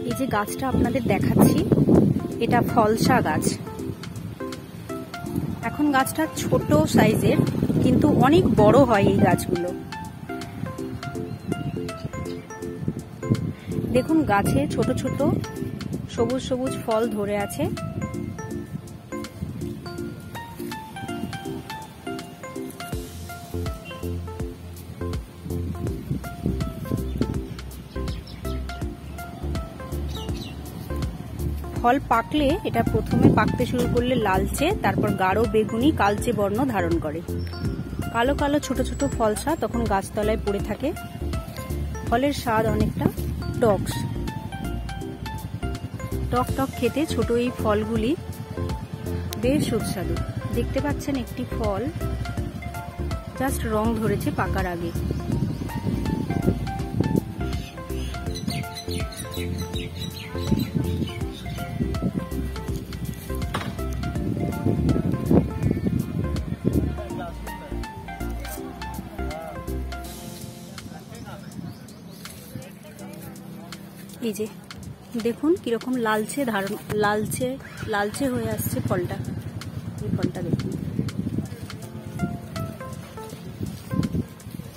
এই যে গাছটা আপনাদের দেখাচ্ছি, এটা ফলসা গাছ। এখন গাছটা ছোট সাইজের, কিন্তু অনেক বড় হয় এই গাছগুলো। দেখুন গাছে ছোট ছোট সবুজ সবুজ ফল ধরে আছে। ফল পাকলে এটা প্রথমে পাকতে শুরু করলে লালচে, তারপর গাঢ় বেগুনি কালচে বর্ণ ধারণ করে। কালো কালো ছোট ছোট ফলসা তখন গাছতলায় পড়ে থাকে। ফলের স্বাদ অনেকটা টক টক খেতে ছোট এই ফলগুলি বেশ সুস্বাদু। দেখতে পাচ্ছেন একটি ফল জাস্ট রং ধরেছে পাকার আগে। এই যে দেখুন কিরকম লালচে হয়ে আসছে ফলটা। এই ফলটা দেখুন,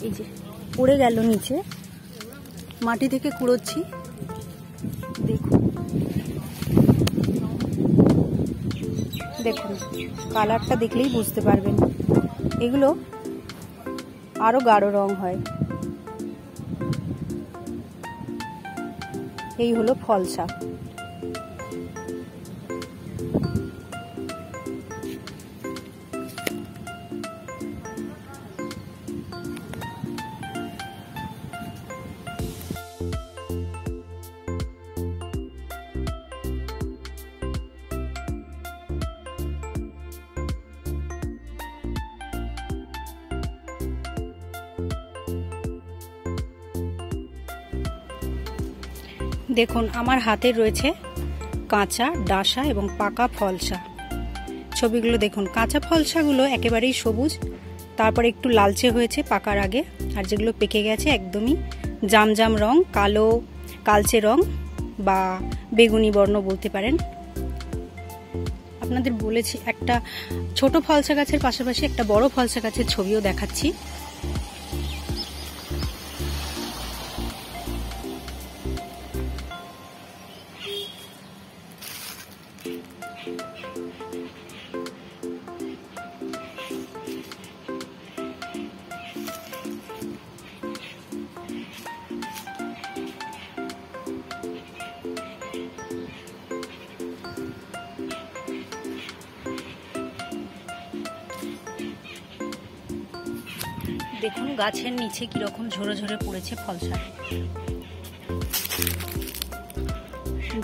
এই যে পড়ে গেল নিচে, মাটি থেকে কুড়োচ্ছি। দেখুন দেখুন কালারটা দেখলেই বুঝতে পারবেন, এগুলো আরো গাঢ় রং হয়। এই হলো ফলসা। দেখুন আমার হাতে রয়েছে কাঁচা ডাসা এবং পাকা ফলসা। ছবিগুলো দেখুন, কাঁচা ফলসাগুলো একেবারেই সবুজ, তারপরে একটু লালচে হয়েছে পাকার আগে, আর যেগুলো পেকে গেছে একদমই জামজাম রং, কালো কালচে রং বা বেগুনি বর্ণ বলতে পারেন। আপনাদের বলেছি একটা ছোট ফলসা গাছের পাশাপাশি একটা বড় ফলসা গাছের ছবিও দেখাচ্ছি। দেখুন গাছের নিচে কিরকম ঝরে ঝরে পড়েছে ফলসা।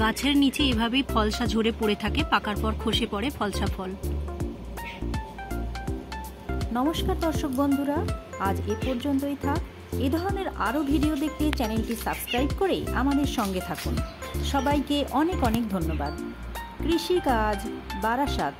গাছের নিচে এভাবেই ফলসা ঝরে পড়ে থাকে, পাকার পর খসে পড়ে ফলসা ফল। নমস্কার দর্শক বন্ধুরা, আজ এ পর্যন্তই থাক। এ ধরনের আরও ভিডিও দেখতে চ্যানেলটি সাবস্ক্রাইব করে আমাদের সঙ্গে থাকুন। সবাইকে অনেক অনেক ধন্যবাদ। কৃষিকাজ বারাসাত।